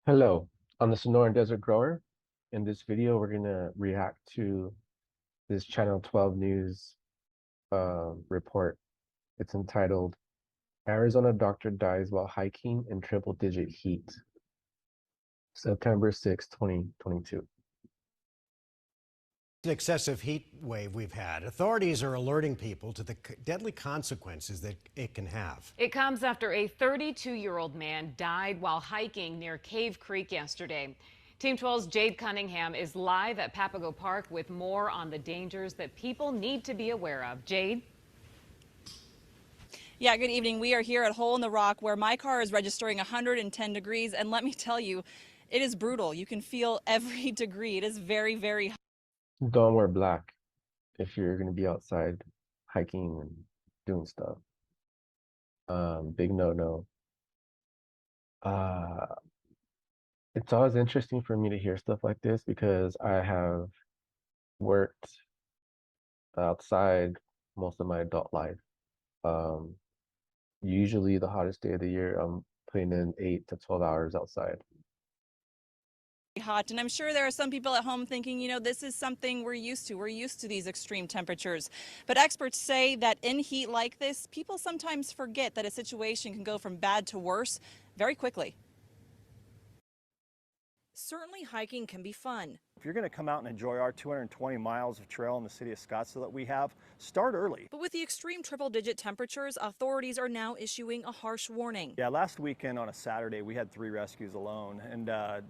Hello, I'm the Sonoran Desert Grower. In this video, we're going to react to this Channel 12 News report. It's entitled, Arizona Doctor Dies While Hiking in Triple-Digit Heat, September 6, 2022. An excessive heat wave we've had. Authorities are alerting people to the deadly consequences that it can have. It comes after a 32-year-old man died while hiking near Cave Creek yesterday. Team 12's Jade Cunningham is live at Papago Park with more on the dangers that people need to be aware of. Jade? Yeah, good evening. We are here at Hole in the Rock where my car is registering 110 degrees. And let me tell you, it is brutal. You can feel every degree. It is very, very hot. Don't wear black if you're going to be outside hiking and doing stuff. Big no-no. It's always interesting for me to hear stuff like this because I have worked outside most of my adult life. Usually the hottest day of the year, I'm putting in 8 to 12 hours outside. Hot. And I'm sure there are some people at home thinking, this is something we're used to. We're used to these extreme temperatures. But experts say that in heat like this, people sometimes forget that a situation can go from bad to worse very quickly. Certainly hiking can be fun. If you're going to come out and enjoy our 220 miles of trail in the city of Scottsdale that we have, start early. But with the extreme triple-digit temperatures, authorities are now issuing a harsh warning. Yeah, last weekend on a Saturday, we had 3 rescues alone, and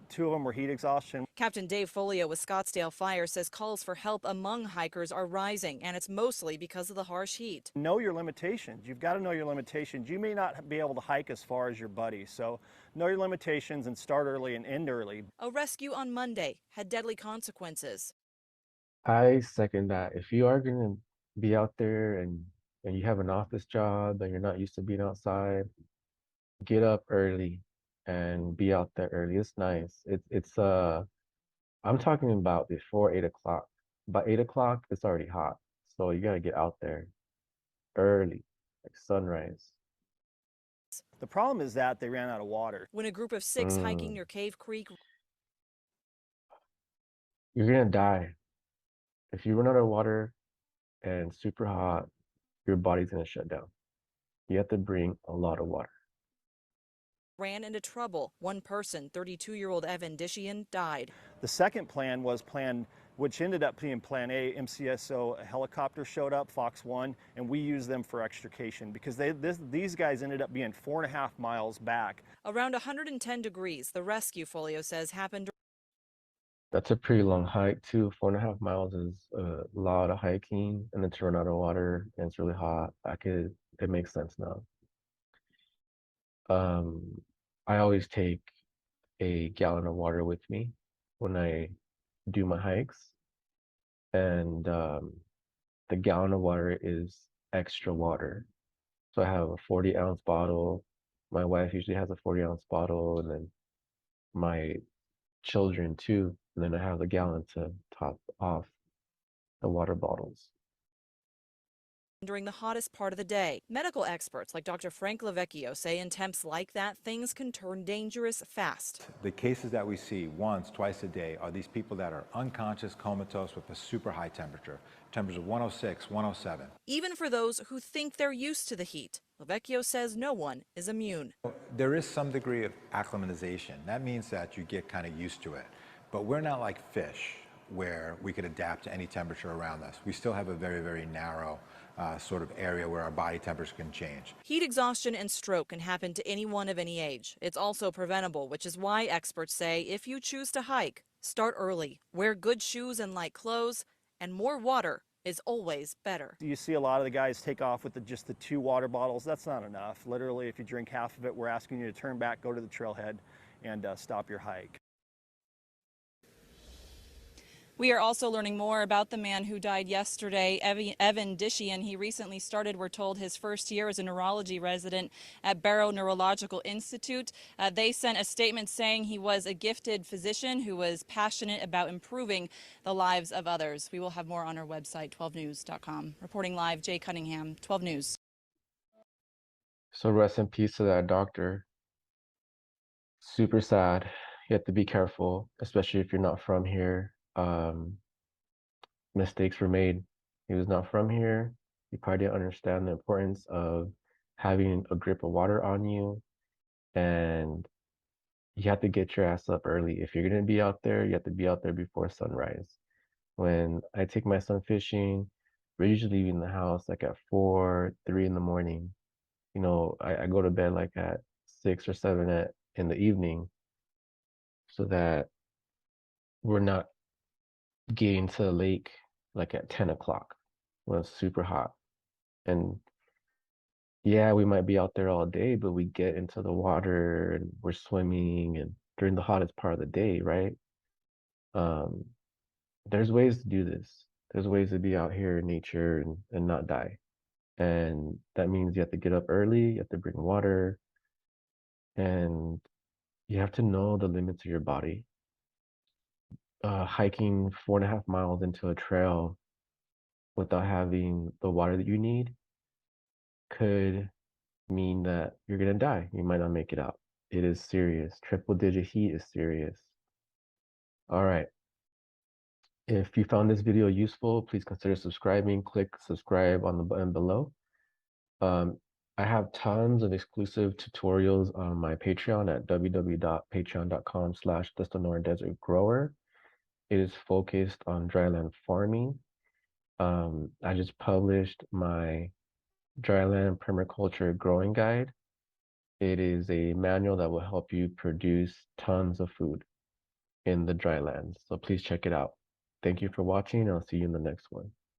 2 of them were heat exhaustion. Captain Dave Folio with Scottsdale Fire says calls for help among hikers are rising, and it's mostly because of the harsh heat. Know your limitations. You've got to know your limitations. You may not be able to hike as far as your buddy, so know your limitations and start early and end early. A rescue on Monday had deadly consequences. I second that. If you are going to be out there and you have an office job and you're not used to being outside, get up early and be out there early. It's nice. I'm talking about before 8 o'clock. By 8 o'clock, it's already hot. So you got to get out there early, like sunrise. The problem is that they ran out of water. When a group of 6 hiking near Cave Creek, You're going to die. If you run out of water and super hot, your body's going to shut down. You have to bring a lot of water. ran into trouble. One person, 32-year-old Evan Dishian, died. The second plan was planned, which ended up being Plan A. MCSO helicopter showed up, Fox 1, and we used them for extrication because these guys ended up being 4.5 miles back. Around 110 degrees, the rescue, Folio says, happened. That's a pretty long hike too. 4.5 miles is a lot of hiking, and then to run out of water and it's really hot. It makes sense now. I always take a gallon of water with me when I do my hikes, and the gallon of water is extra water. So I have a 40-ounce bottle. My wife usually has a 40-ounce bottle, and then my children too. And then I have a gallon to top off the water bottles. During the hottest part of the day. Medical experts like Dr. Frank Lavecchio say in temps like that, things can turn dangerous fast. The cases that we see once, twice a day are these people that are unconscious, comatose with a super high temperature of 106, 107. Even for those who think they're used to the heat, Lavecchio says no one is immune. There is some degree of acclimatization. That means that you get kind of used to it. But we're not like fish, where we could adapt to any temperature around us. We still have a very, very narrow sort of area where our body temperature can change. Heat exhaustion and stroke can happen to anyone of any age. It's also preventable, which is why experts say if you choose to hike, start early, wear good shoes and light clothes, and more water is always better. You see a lot of the guys take off with just the 2 water bottles. That's not enough. Literally, if you drink half of it, we're asking you to turn back, go to the trailhead, and stop your hike. We are also learning more about the man who died yesterday, Evan Dishian. He recently started, we're told, his first year as a neurology resident at Barrow Neurological Institute. They sent a statement saying he was a gifted physician who was passionate about improving the lives of others. We will have more on our website, 12news.com. Reporting live, Jay Cunningham, 12 News. So rest in peace to that doctor. Super sad. you have to be careful, especially if you're not from here. Mistakes were made. He was not from here. He probably didn't understand the importance of having a grip of water on you, and you have to get your ass up early. If you're gonna be out there, you have to be out there before sunrise. When I take my son fishing, we're usually leaving the house like at 4, 3 in the morning. You know, I go to bed like at 6 or 7 in the evening so that we're not getting to the lake like at 10 o'clock when it's super hot. And yeah, we might be out there all day, but we get into the water and we're swimming and during the hottest part of the day, right? Um, there's ways to do this. There's ways to be out here in nature and not die. And that means you have to get up early, you have to bring water, and you have to know the limits of your body. Hiking 4.5 miles into a trail without having the water that you need could mean that you're gonna die. You might not make it out. It is serious. Triple digit heat is serious. All right. If you found this video useful, please consider subscribing. Click subscribe on the button below. Um, I have tons of exclusive tutorials on my Patreon at www.patreon.com/theSonora Desert Grower. It is focused on dryland farming. I just published my dryland permaculture growing guide. It is a manual that will help you produce tons of food in the drylands. So please check it out. Thank you for watching. I'll see you in the next one.